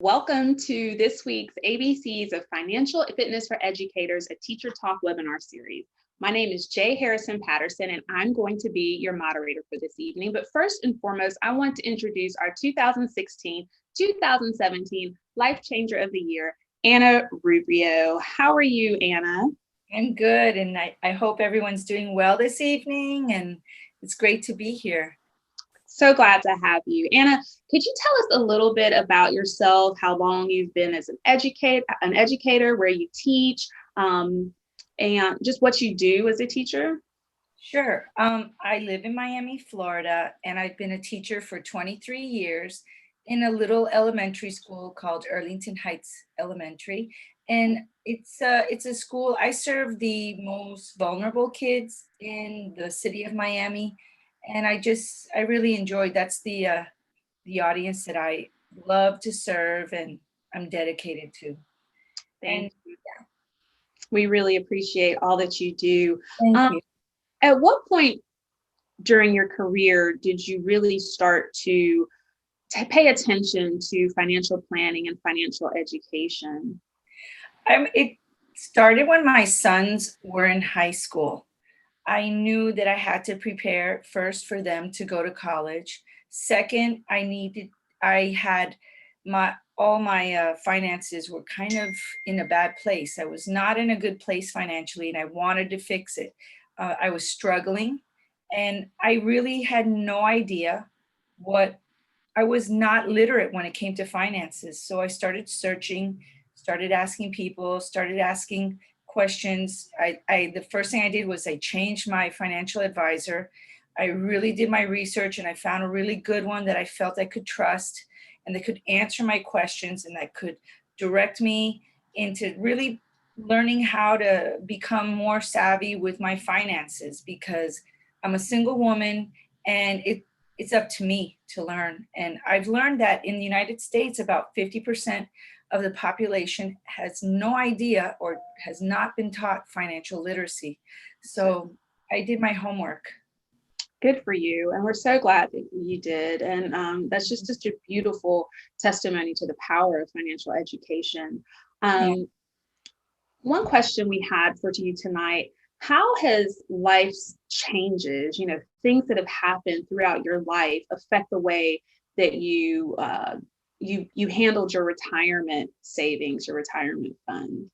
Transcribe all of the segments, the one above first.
Welcome to this week's ABCS of Financial Fitness for Educators, a Teacher Talk webinar series. My name is Jay Harrison Patterson, and I'm going to be your moderator for this evening. But first and foremost, I want to introduce our 2016-2017 Life Changer of the Year, Anna Rubio. How are you, Anna? I'm good, and I hope everyone's doing well this evening, and it's great to be here. So glad to have you. Anna, could you tell us a little bit about yourself, how long you've been as an educator, where you teach, and just what you do as a teacher? Sure. I live in Miami, Florida, and I've been a teacher for 23 years in a little elementary school called Arlington Heights Elementary. And it's a school. I serve the most vulnerable kids in the city of Miami, and I really enjoy. That's the audience that I love to serve, and I'm dedicated to. Thank you. We really appreciate all that you do. Thank you. At what point during your career did you really start to pay attention to financial planning and financial education? It started when my sons were in high school. I knew that I had to prepare first for them to go to college. Second, I had all my finances were kind of in a bad place. I was not in a good place financially, and I wanted to fix it. I was struggling, and I really had no idea what I was not literate when it came to finances. So I started searching, started asking people, started asking questions. The first thing I did was I changed my financial advisor. I really did my research, and I found a really good one that I felt I could trust and that could answer my questions and that could direct me into really learning how to become more savvy with my finances, because I'm a single woman, and it's up to me to learn. And I've learned that in the United States, about 50% of the population has no idea or has not been taught financial literacy. So I did my homework. Good for you. And we're so glad that you did. And that's just such a beautiful testimony to the power of financial education. Yeah. One question we had for you tonight: how has life's changes, things that have happened throughout your life, affect the way that you handled your retirement savings, your retirement fund?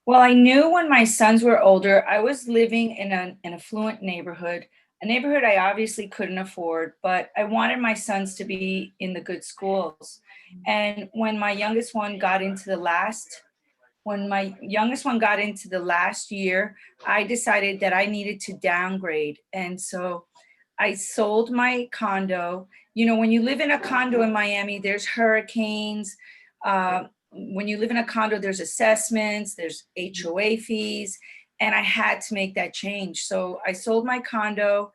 Well, I knew when my sons were older, I was living in an affluent neighborhood, a neighborhood I obviously couldn't afford, but I wanted my sons to be in the good schools. And when my youngest one got into the last year, I decided that I needed to downgrade. And so I sold my condo. You know, when you live in a condo in Miami, there's hurricanes. When you live in a condo, there's assessments, there's HOA fees, and I had to make that change. So I sold my condo,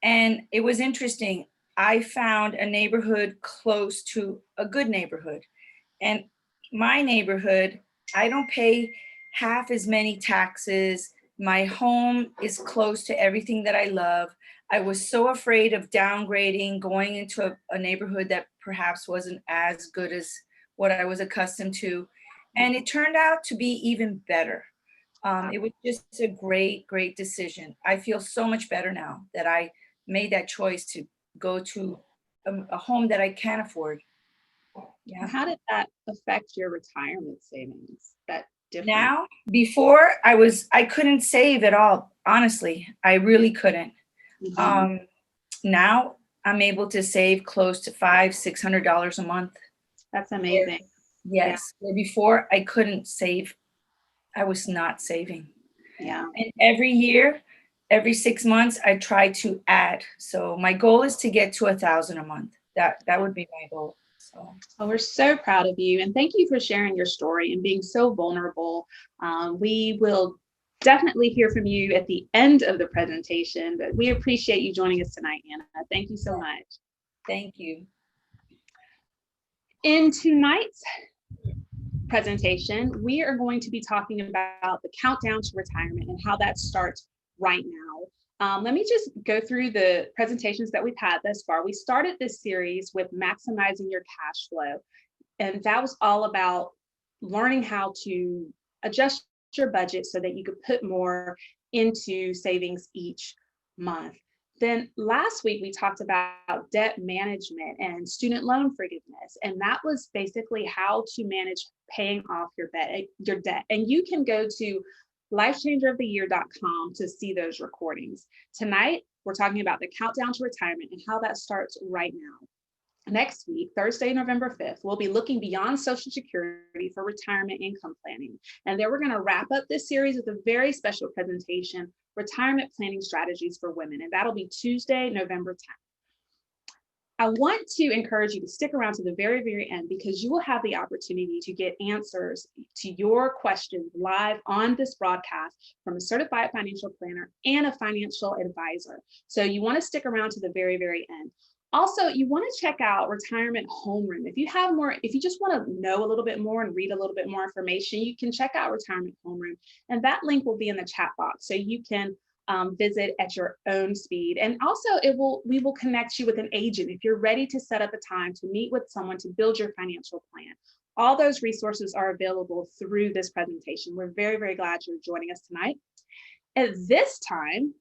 and it was interesting. I found a neighborhood close to a good neighborhood. And my neighborhood, I don't pay half as many taxes. My home is close to everything that I love. I was so afraid of downgrading, going into a neighborhood that perhaps wasn't as good as what I was accustomed to. And it turned out to be even better. It was just a great, great decision. I feel so much better now that I made that choice to go to a home that I can afford. Yeah. How did that affect your retirement savings? That different? Now, before I couldn't save at all. Honestly, I really couldn't. Mhm. Now I'm able to save close to $500-600 a month. That's amazing. Yes. Where before I couldn't save. I was not saving. Yeah. And every year, every 6 months, I try to add. So my goal is to get to 1,000 a month. That would be my goal. So. Well, we're so proud of you, and thank you for sharing your story and being so vulnerable. We will definitely hear from you at the end of the presentation, but we appreciate you joining us tonight, Anna. Thank you so much. Thank you. In tonight's presentation, we are going to be talking about the countdown to retirement and how that starts right now. Let me just go through the presentations that we've had thus far. We started this series with maximizing your cash flow. And that was all about learning how to adjust your budget so that you could put more into savings each month. Then last week we talked about debt management and student loan forgiveness, and that was basically how to manage paying off your debt. And you can go to lifechangeroftheyear.com to see those recordings. Tonight we're talking about the countdown to retirement and how that starts right now. Next week, Thursday, November 5th, we'll be looking beyond Social Security for retirement income planning. And then we're going to wrap up this series with a very special presentation, Retirement Planning Strategies for Women. And that'll be Tuesday, November 10th. I want to encourage you to stick around to the very, very end, because you will have the opportunity to get answers to your questions live on this broadcast from a certified financial planner and a financial advisor. So you want to stick around to the very, very end. Also, you want to check out Retirement Homeroom. If you just want to know a little bit more and read a little bit more information, you can check out Retirement Homeroom. And that link will be in the chat box, so you can visit at your own speed. And also we will connect you with an agent if you're ready to set up a time to meet with someone to build your financial plan. All those resources are available through this presentation. We're very, very glad you're joining us tonight. At this time,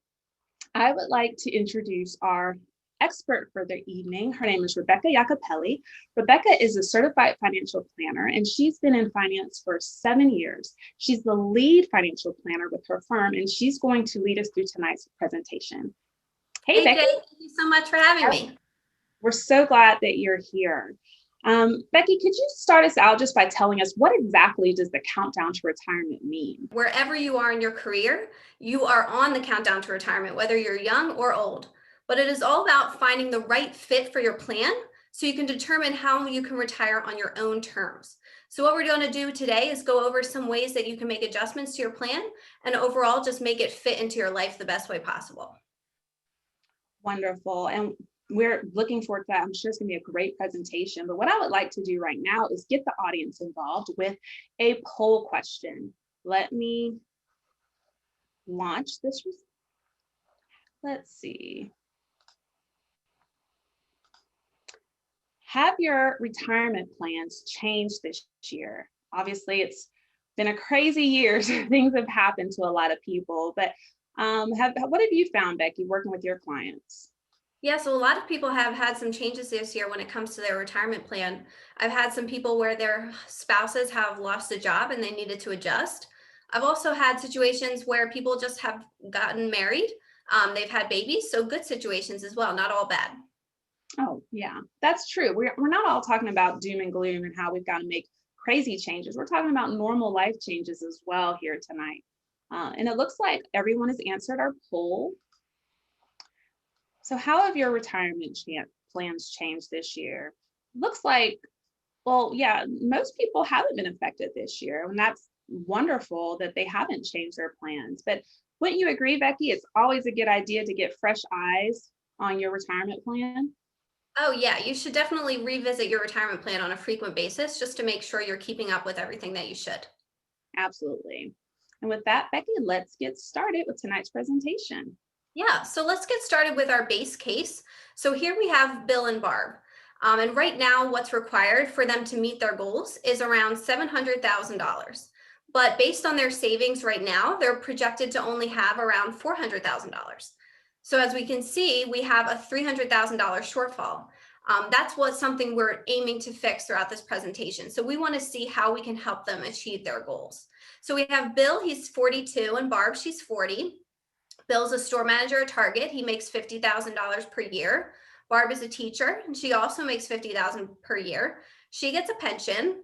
I would like to introduce our expert for the evening. Her name is Rebecca Iacopelli. Rebecca is a certified financial planner, and she's been in finance for 7 years. She's the lead financial planner with her firm, and she's going to lead us through tonight's presentation. Hey, Becky. Jay, thank you so much for having me. We're so glad that you're here. Becky, could you start us out just by telling us, what exactly does the countdown to retirement mean? Wherever you are in your career, you are on the countdown to retirement, whether you're young or old. But it is all about finding the right fit for your plan so you can determine how you can retire on your own terms. So what we're going to do today is go over some ways that you can make adjustments to your plan and overall just make it fit into your life the best way possible. Wonderful. And we're looking forward to that. I'm sure it's going to be a great presentation. But what I would like to do right now is get the audience involved with a poll question. Let me launch this. Let's see. Have your retirement plans changed this year? Obviously, it's been a crazy year. So things have happened to a lot of people. But what have you found, Becky, working with your clients? Yeah, so a lot of people have had some changes this year when it comes to their retirement plan. I've had some people where their spouses have lost a job and they needed to adjust. I've also had situations where people just have gotten married. They've had babies, so good situations as well, not all bad. Oh, yeah, that's true. We're not all talking about doom and gloom and how we've got to make crazy changes. We're talking about normal life changes as well here tonight. And it looks like everyone has answered our poll. So how have your retirement plans changed this year? Looks like, well, yeah, most people haven't been affected this year, and that's wonderful that they haven't changed their plans. But wouldn't you agree, Becky? It's always a good idea to get fresh eyes on your retirement plan. Oh yeah, you should definitely revisit your retirement plan on a frequent basis just to make sure you're keeping up with everything that you should. Absolutely. And with that, Becky, let's get started with tonight's presentation. Yeah, so let's get started with our base case. So here we have Bill and Barb. And right now, what's required for them to meet their goals is around $700,000. But based on their savings right now, they're projected to only have around $400,000. So as we can see, we have a $300,000 shortfall. That's something we're aiming to fix throughout this presentation. So we want to see how we can help them achieve their goals. So we have Bill, he's 42, and Barb, she's 40. Bill's a store manager at Target. He makes $50,000 per year. Barb is a teacher, and she also makes $50,000 per year. She gets a pension.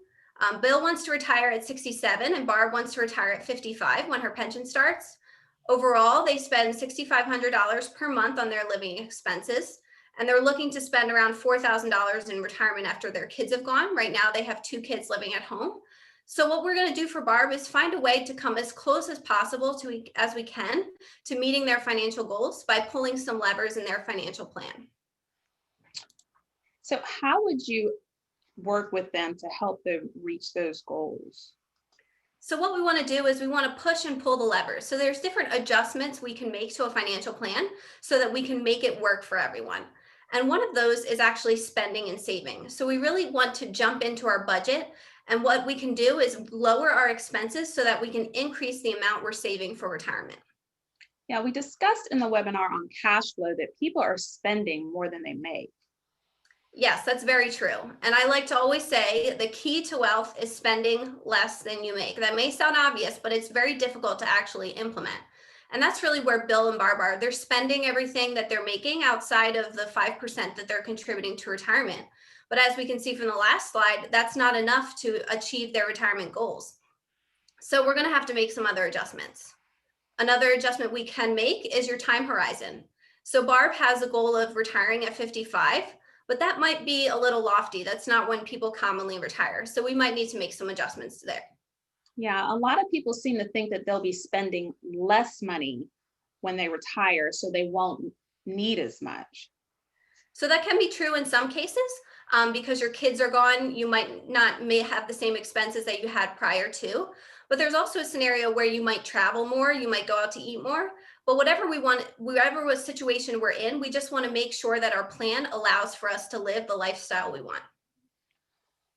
Bill wants to retire at 67, and Barb wants to retire at 55 when her pension starts. Overall, they spend $6,500 per month on their living expenses, and they're looking to spend around $4,000 in retirement after their kids have gone. Right now, they have 2 kids living at home. So what we're going to do for Barb is find a way to come as close as possible as we can to meeting their financial goals by pulling some levers in their financial plan. So how would you work with them to help them reach those goals? So what we want to do is we want to push and pull the levers. So there's different adjustments we can make to a financial plan so that we can make it work for everyone. And one of those is actually spending and saving. So we really want to jump into our budget. And what we can do is lower our expenses so that we can increase the amount we're saving for retirement. Yeah, we discussed in the webinar on cash flow that people are spending more than they make. Yes, that's very true. And I like to always say the key to wealth is spending less than you make. That may sound obvious, but it's very difficult to actually implement. And that's really where Bill and Barb are. They're spending everything that they're making outside of the 5% that they're contributing to retirement. But as we can see from the last slide, that's not enough to achieve their retirement goals. So we're going to have to make some other adjustments. Another adjustment we can make is your time horizon. So Barb has a goal of retiring at 55, but that might be a little lofty. That's not when people commonly retire. So we might need to make some adjustments there. Yeah, a lot of people seem to think that they'll be spending less money when they retire, so they won't need as much. So that can be true in some cases. Because your kids are gone, you may have the same expenses that you had prior to. But there's also a scenario where you might travel more, you might go out to eat more. But whatever situation we're in, we just want to make sure that our plan allows for us to live the lifestyle we want.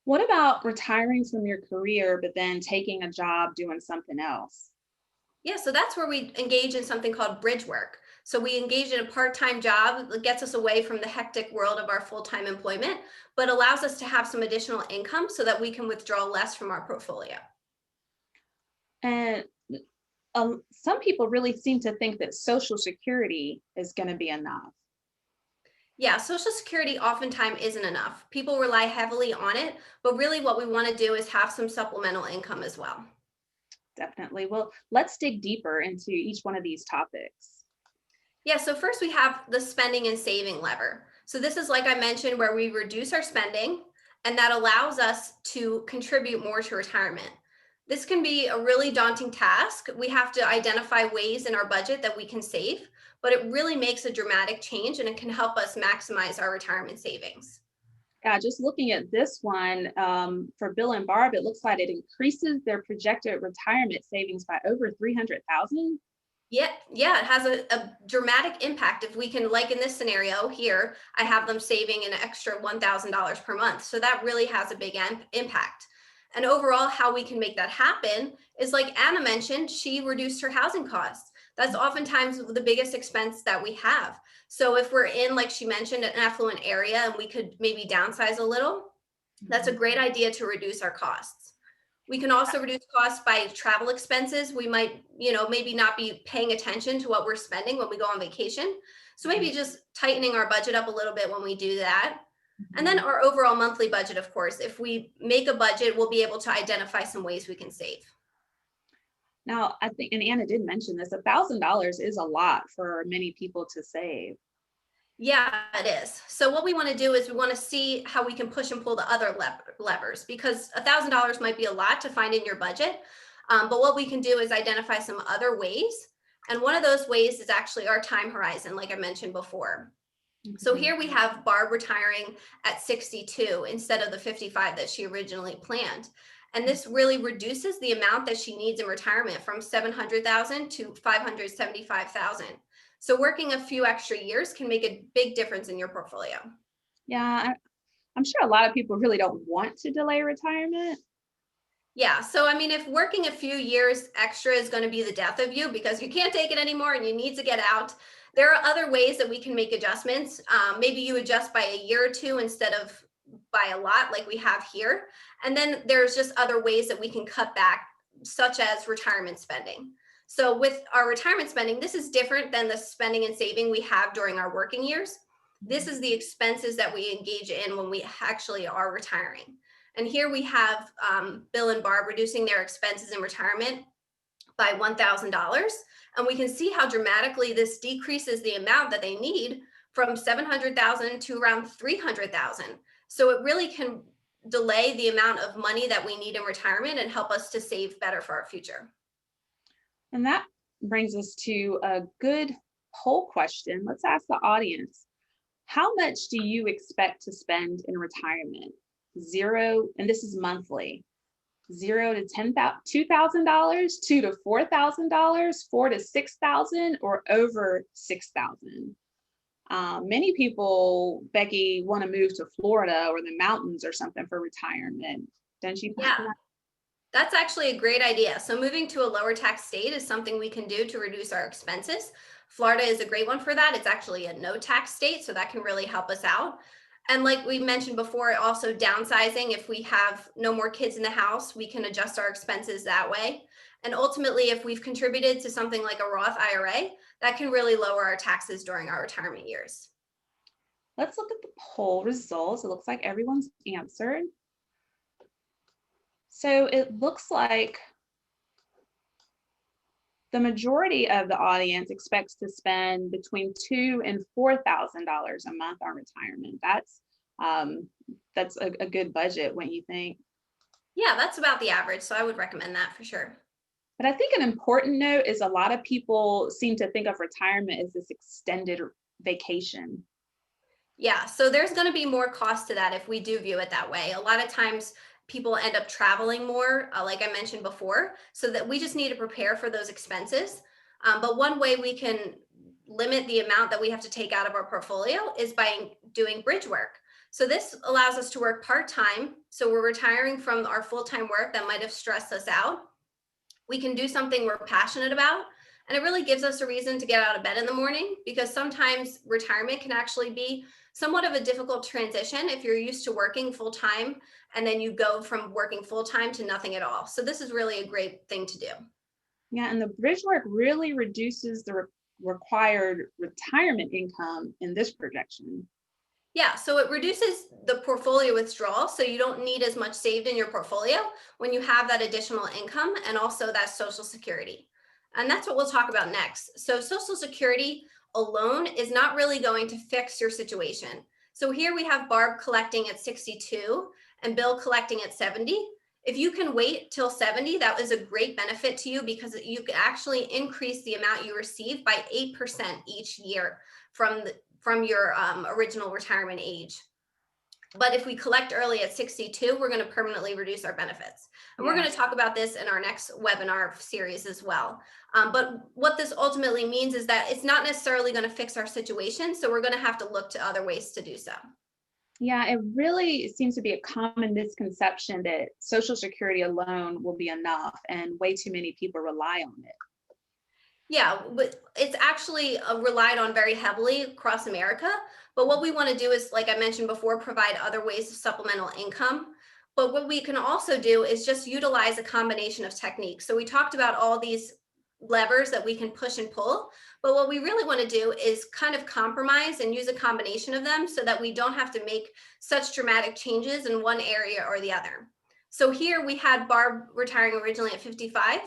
What about retiring from your career, but then taking a job doing something else? Yeah, so that's where we engage in something called bridge work. So we engage in a part-time job that gets us away from the hectic world of our full-time employment, but allows us to have some additional income so that we can withdraw less from our portfolio. And some people really seem to think that Social Security is going to be enough. Yeah, Social Security oftentimes isn't enough. People rely heavily on it, but really what we want to do is have some supplemental income as well. Definitely. Well, let's dig deeper into each one of these topics. Yeah, so first we have the spending and saving lever. So this is, like I mentioned, where we reduce our spending, and that allows us to contribute more to retirement. This can be a really daunting task. We have to identify ways in our budget that we can save, but it really makes a dramatic change and it can help us maximize our retirement savings. Yeah, just looking at this one for Bill and Barb, it looks like it increases their projected retirement savings by over 300,000. Yeah, it has a dramatic impact. If we can, like in this scenario here, I have them saving an extra $1,000 per month. So that really has a big impact. And overall, how we can make that happen is, like Anna mentioned, she reduced her housing costs. That's oftentimes the biggest expense that we have. So if we're in, like she mentioned, an affluent area and we could maybe downsize a little, that's a great idea to reduce our costs. We can also reduce costs by travel expenses. We might, maybe not be paying attention to what we're spending when we go on vacation. So maybe just tightening our budget up a little bit when we do that. And then our overall monthly budget, of course, if we make a budget, we'll be able to identify some ways we can save. Now, I think, and Anna did mention this, $1,000 is a lot for many people to save. Yeah, it is. So what we want to do is we want to see how we can push and pull the other levers, because $1,000 might be a lot to find in your budget. But what we can do is identify some other ways. And one of those ways is actually our time horizon, like I mentioned before. So here we have Barb retiring at 62 instead of the 55 that she originally planned. And this really reduces the amount that she needs in retirement from 700,000 to 575,000. So working a few extra years can make a big difference in your portfolio. Yeah, I'm sure a lot of people really don't want to delay retirement. Yeah, so I mean, if working a few years extra is going to be the death of you because you can't take it anymore and you need to get out, there are other ways that we can make adjustments. Maybe you adjust by a year or two instead of by a lot like we have here. And then there's just other ways that we can cut back, such as retirement spending. So with our retirement spending, this is different than the spending and saving we have during our working years. This is the expenses that we engage in when we actually are retiring. And here we have Bill and Barb reducing their expenses in retirement by $1,000. And we can see how dramatically this decreases the amount that they need from 700,000 to around 300,000. So it really can delay the amount of money that we need in retirement and help us to save better for our future. And that brings us to a good poll question. Let's ask the audience, how much do you expect to spend in retirement? Zero, and this is monthly, $0 to $2,000, $2 to $4,000, $4,000 to $6,000, or over $6,000. Many people, Becky, want to move to Florida or the mountains or something for retirement. Don't you find Yeah, that? that's actually a great idea. So moving to a lower tax state is something we can do to reduce our expenses. Florida is a great one for that. It's actually a no tax state, so that can really help us out. And like we mentioned before, also downsizing, if we have no more kids in the house, we can adjust our expenses that way. And ultimately, if we've contributed to something like a Roth IRA, that can really lower our taxes during our retirement years. Let's look at the poll results. It looks like everyone's answered. So it looks like the majority of the audience expects to spend between $2,000 and $4,000 a month on retirement. That's a good budget, wouldn't you think? Yeah, that's about the average. So I would recommend that for sure. But I think an important note is a lot of people seem to think of retirement as this extended vacation. Yeah, so there's going to be more cost to that if we do view it that way. A lot of times people end up traveling more, like I mentioned before, so that we just need to prepare for those expenses. But one way we can limit the amount that we have to take out of our portfolio is by doing bridge work. So this allows us to work part-time. So we're retiring from our full-time work that might have stressed us out. We can do something we're passionate about. And it really gives us a reason to get out of bed in the morning, because sometimes retirement can actually be somewhat of a difficult transition if you're used to working full time and then you go from working full time to nothing at all. So this is really a great thing to do. Yeah, and the bridge work really reduces the required retirement income in this projection. Yeah, so it reduces the portfolio withdrawal. So you don't need as much saved in your portfolio when you have that additional income and also that Social Security. And that's what we'll talk about next. So Social Security alone is not really going to fix your situation. So here we have Barb collecting at 62 and Bill collecting at 70. If you can wait till 70, that is a great benefit to you, because you can actually increase the amount you receive by 8% each year from your original retirement age. But if we collect early at 62, we're going to permanently reduce our benefits. And we're going to talk about this in our next webinar series as well. But what this ultimately means is that it's not necessarily going to fix our situation. So we're going to have to look to other ways to do so. Yeah, it really seems to be a common misconception that Social Security alone will be enough, and way too many people rely on it. Yeah, but it's actually relied on very heavily across America. But what we want to do is, like I mentioned before, provide other ways of supplemental income. But what we can also do is just utilize a combination of techniques. So we talked about all these levers that we can push and pull. But what we really want to do is kind of compromise and use a combination of them so that we don't have to make such dramatic changes in one area or the other. So here we had Barb retiring originally at 55.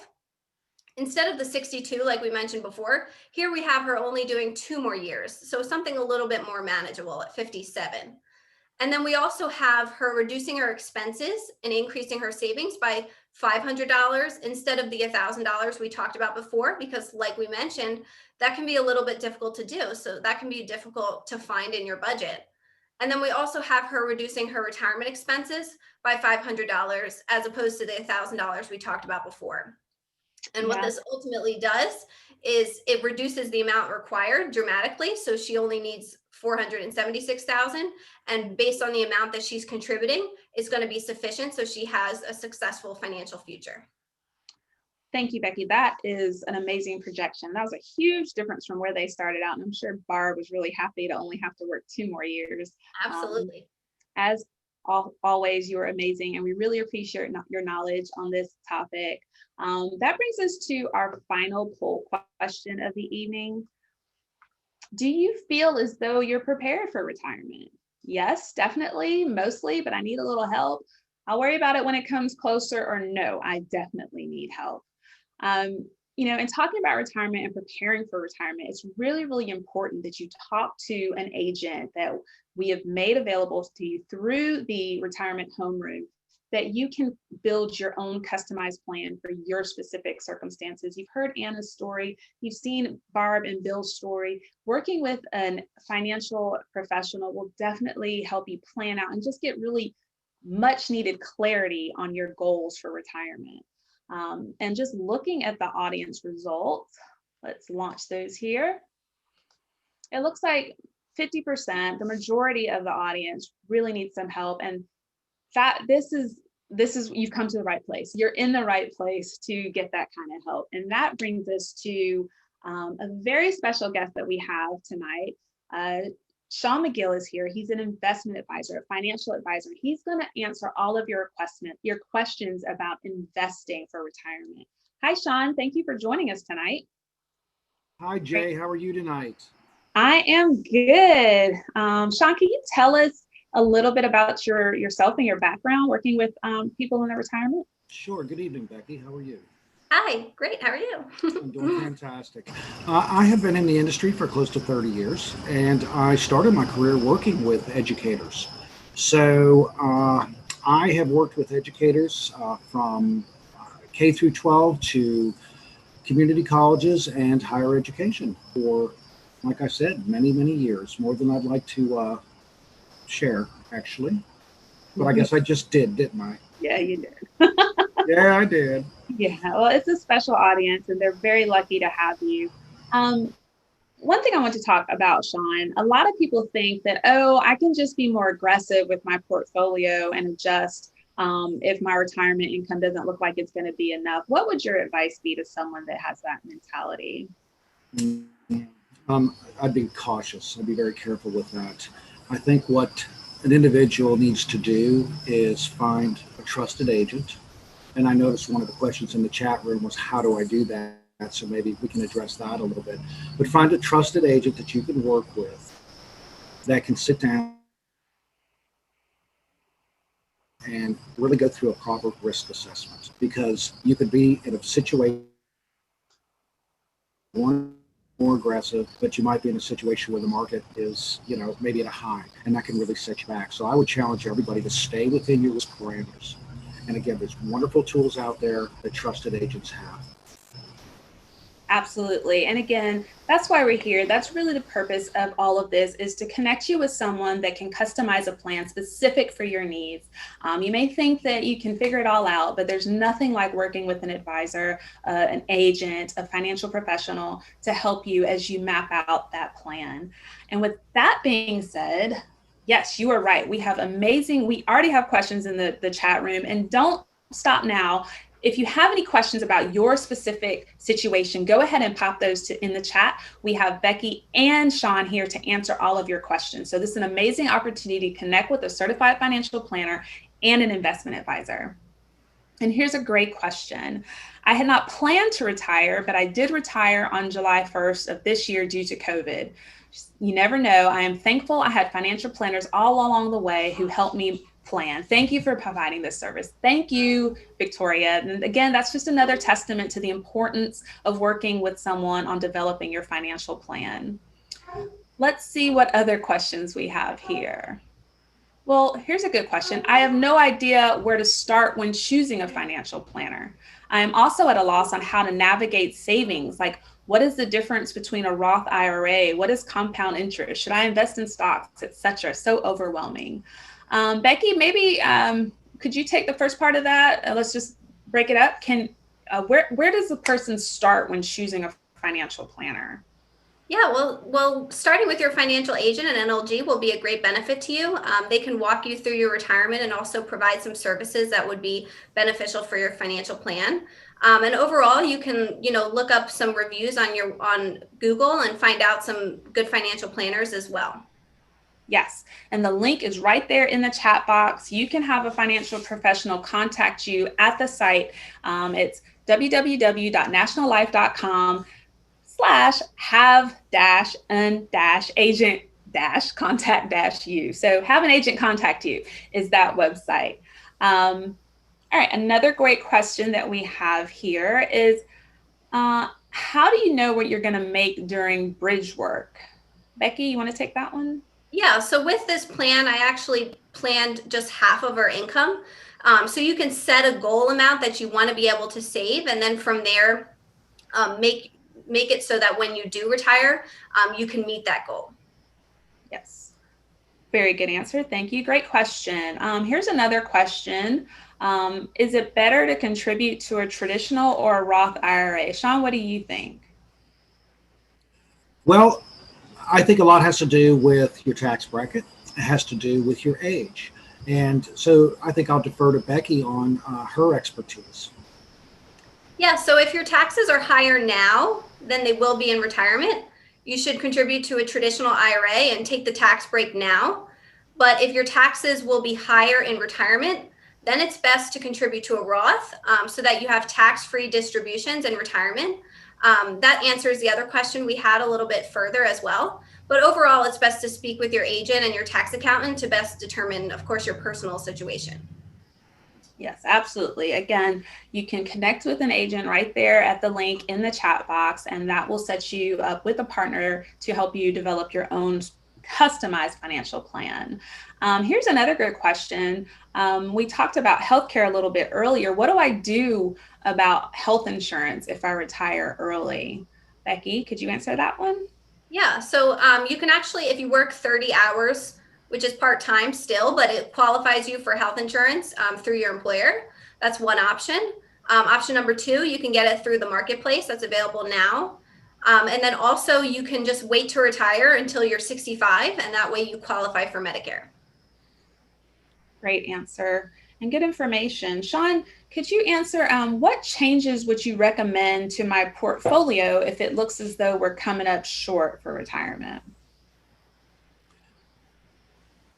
Instead of the 62, like we mentioned before, here we have her only doing 2 more years. So something a little bit more manageable at 57. And then we also have her reducing her expenses and increasing her savings by $500 instead of the $1,000 we talked about before, because like we mentioned, that can be a little bit difficult to do. So that can be difficult to find in your budget. And then we also have her reducing her retirement expenses by $500 as opposed to the $1,000 we talked about before. And what this ultimately does is it reduces the amount required dramatically. So she only needs 476,000, and based on the amount that she's contributing is going to be sufficient. So she has a successful financial future. Thank you, Becky. That is an amazing projection. That was a huge difference from where they started out. And I'm sure Barb was really happy to only have to work 2 more years. Absolutely. As always, you're amazing, and we really appreciate your knowledge on this topic. That brings us to our final poll question of the evening. Do you feel as though you're prepared for retirement? Yes, definitely, mostly, but I need a little help. I'll worry about it when it comes closer, or no, I definitely need help. In talking about retirement and preparing for retirement, it's really, really important that you talk to an agent that we have made available to you through the retirement homeroom, that you can build your own customized plan for your specific circumstances. You've heard Anna's story, you've seen Barb and Bill's story. Working with a financial professional will definitely help you plan out and just get really much needed clarity on your goals for retirement. And just looking at the audience results, let's launch those here. It looks like 50%, the majority of the audience really needs some help. And that this is you've come to the right place. You're in the right place to get that kind of help. And that brings us to a very special guest that we have tonight. Sean McGill is here. He's an investment advisor, a financial advisor. He's going to answer all of your questions about investing for retirement. Hi, Sean. Thank you for joining us tonight. Hi, Jay. How are you tonight? I am good. Sean, can you tell us a little bit about yourself and your background working with people in their retirement? Sure. Good evening, Becky. How are you? Hi, great. How are you? I'm doing fantastic. I have been in the industry for close to 30 years, and I started my career working with educators. So I have worked with educators from K through 12 to community colleges and higher education for, like I said, many, many years, more than I'd like to share, actually. But I guess I just did, didn't I? Yeah, you did. Yeah, I did. Yeah, well, it's a special audience and they're very lucky to have you. One thing I want to talk about, Sean, a lot of people think that, oh, I can just be more aggressive with my portfolio and adjust if my retirement income doesn't look like it's going to be enough. What would your advice be to someone that has that mentality? I'd be cautious. I'd be very careful with that. I think what an individual needs to do is find a trusted agent. And I noticed one of the questions in the chat room was, how do I do that? So maybe we can address that a little bit. But find a trusted agent that you can work with that can sit down and really go through a proper risk assessment, because you could be in a situation more aggressive, but you might be in a situation where the market is, maybe at a high, and that can really set you back. So I would challenge everybody to stay within your risk parameters. And again, there's wonderful tools out there that trusted agents have. Absolutely. And again, that's why we're here. That's really the purpose of all of this, is to connect you with someone that can customize a plan specific for your needs. You may think that you can figure it all out, but there's nothing like working with an advisor, an agent, a financial professional to help you as you map out that plan. And with that being said, yes, you are right. We already have questions in the chat room, and don't stop now. If you have any questions about your specific situation, go ahead and pop those in the chat. We have Becky and Sean here to answer all of your questions. So this is an amazing opportunity to connect with a certified financial planner and an investment advisor. And here's a great question. I had not planned to retire, but I did retire on July 1st of this year due to COVID. You never know. I am thankful I had financial planners all along the way who helped me plan. Thank you for providing this service. Thank you, Victoria. And again, that's just another testament to the importance of working with someone on developing your financial plan. Let's see what other questions we have here. Well, here's a good question. I have no idea where to start when choosing a financial planner. I am also at a loss on how to navigate savings. Like, what is the difference between a Roth IRA? What is compound interest? Should I invest in stocks, etc.? So overwhelming. Becky, maybe could you take the first part of that? Let's just break it up. Where does the person start when choosing a financial planner? Yeah, well, starting with your financial agent and NLG will be a great benefit to you. They can walk you through your retirement and also provide some services that would be beneficial for your financial plan. And overall, you can, look up some reviews on Google and find out some good financial planners as well. Yes, and the link is right there in the chat box. You can have a financial professional contact you at the site. It's www.nationallife.com/have-an-agent-contact-you. So have an agent contact you is that website. All right, another great question that we have here is, how do you know what you're going to make during bridge work? Becky, you want to take that one? Yeah, so with this plan, I actually planned just half of our income. So you can set a goal amount that you want to be able to save, and then from there, make it so that when you do retire, you can meet that goal. Yes, very good answer. Thank you. Great question. Here's another question. Is it better to contribute to a traditional or a Roth IRA? Sean, what do you think? Well, I think a lot has to do with your tax bracket. It has to do with your age. And so I think I'll defer to Becky on her expertise. Yeah, so if your taxes are higher now than they will be in retirement, you should contribute to a traditional IRA and take the tax break now. But if your taxes will be higher in retirement, then it's best to contribute to a Roth so that you have tax-free distributions in retirement. That answers the other question we had a little bit further as well. But overall, it's best to speak with your agent and your tax accountant to best determine, of course, your personal situation. Yes, absolutely. Again, you can connect with an agent right there at the link in the chat box, and that will set you up with a partner to help you develop your own customized financial plan. Here's another good question. We talked about healthcare a little bit earlier. What do I do about health insurance if I retire early? Becky, could you answer that one? Yeah, so you can actually, if you work 30 hours, which is part-time still, but it qualifies you for health insurance through your employer. That's one option. Option number two, you can get it through the marketplace that's available now. And then also you can just wait to retire until you're 65, and that way you qualify for Medicare. Great answer and good information. Sean, could you answer what changes would you recommend to my portfolio if it looks as though we're coming up short for retirement?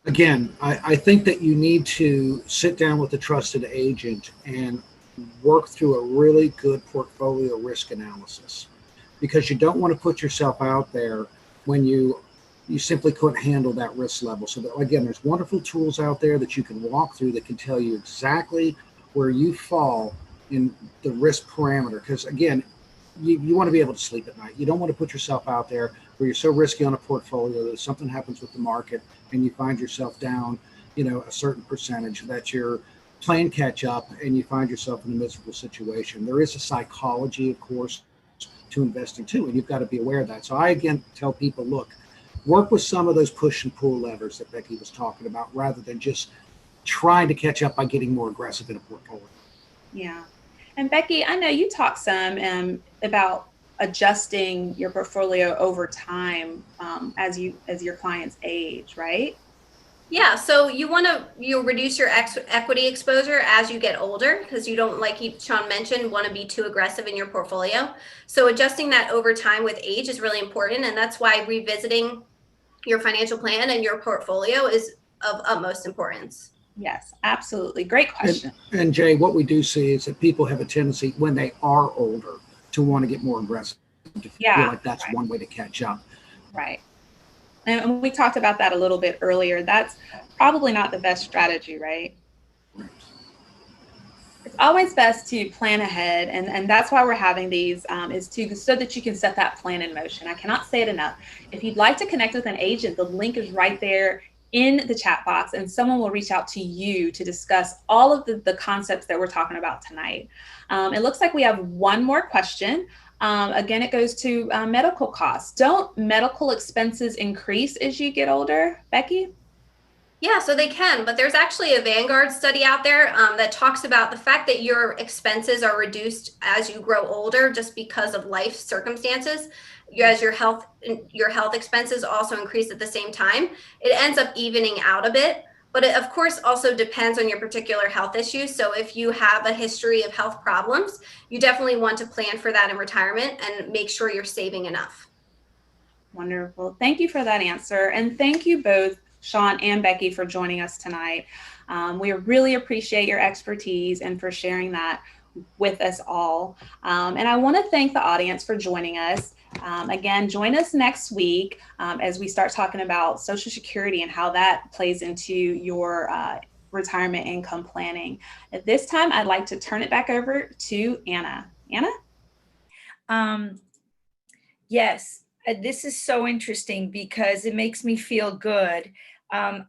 Again, I think that you need to sit down with a trusted agent and work through a really good portfolio risk analysis, because you don't want to put yourself out there when you simply couldn't handle that risk level. So that, again, there's wonderful tools out there that you can walk through that can tell you exactly where you fall in the risk parameter. Because again, you want to be able to sleep at night. You don't want to put yourself out there where you're so risky on a portfolio that if something happens with the market and you find yourself down, a certain percentage, that you're playing catch up and you find yourself in a miserable situation. There is a psychology, of course, to investing too, and you've got to be aware of that. So I again tell people, look, work with some of those push and pull levers that Becky was talking about, rather than just trying to catch up by getting more aggressive in a portfolio. Yeah. And Becky, I know you talked some about adjusting your portfolio over time as your clients age, right? Yeah, so you reduce your equity exposure as you get older, because you don't, like Sean mentioned, want to be too aggressive in your portfolio. So adjusting that over time with age is really important, and that's why revisiting your financial plan and your portfolio is of utmost importance. Yes, absolutely. Great question. And Jay, what we do see is that people have a tendency when they are older to want to get more aggressive, to feel like that's right. One way to catch up. Right. And we talked about that a little bit earlier. That's probably not the best strategy, right? It's always best to plan ahead, and that's why we're having these so that you can set that plan in motion. I cannot say it enough. If you'd like to connect with an agent, the link is right there in the chat box, and someone will reach out to you to discuss all of the concepts that we're talking about tonight. It looks like we have one more question. Again, it goes to medical costs. Don't medical expenses increase as you get older, Becky? Yeah, so they can, but there's actually a Vanguard study out there that talks about the fact that your expenses are reduced as you grow older just because of life circumstances. As your health expenses also increase at the same time, it ends up evening out a bit. But it, of course, also depends on your particular health issues. So if you have a history of health problems, you definitely want to plan for that in retirement and make sure you're saving enough. Wonderful. Thank you for that answer. And thank you both, Sean and Becky, for joining us tonight. We really appreciate your expertise and for sharing that with us all. And I want to thank the audience for joining us. Again, join us next week as we start talking about Social Security and how that plays into your retirement income planning. At this time, I'd like to turn it back over to Anna. Anna? Yes, this is so interesting because it makes me feel good. A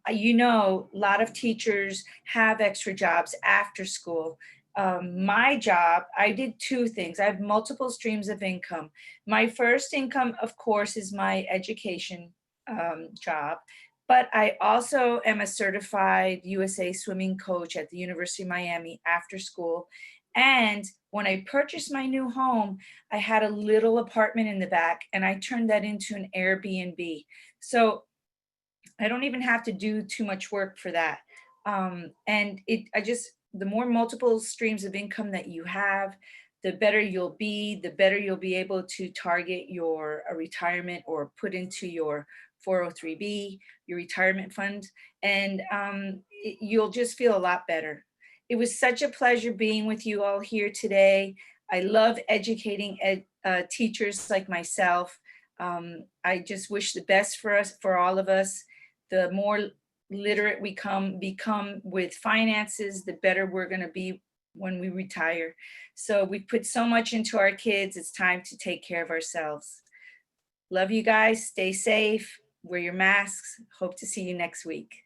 lot of teachers have extra jobs after school. My job, I did two things. I have multiple streams of income. My first income, of course, is my education job, but I also am a certified USA swimming coach at the University of Miami after school. And When I purchased my new home, I had a little apartment in the back and I turned that into an Airbnb. So I don't even have to do too much work for that. The more multiple streams of income that you have, the better you'll be, the better you'll be able to target your retirement or put into your 403b, your retirement fund, and you'll just feel a lot better. It was such a pleasure being with you all here today. I love educating teachers like myself. I just wish the best for us, for all of us. The more literate we become with finances, the better we're going to be when we retire. So we put so much into our kids. It's time to take care of ourselves. Love you guys. Stay safe. Wear your masks. Hope to see you next week.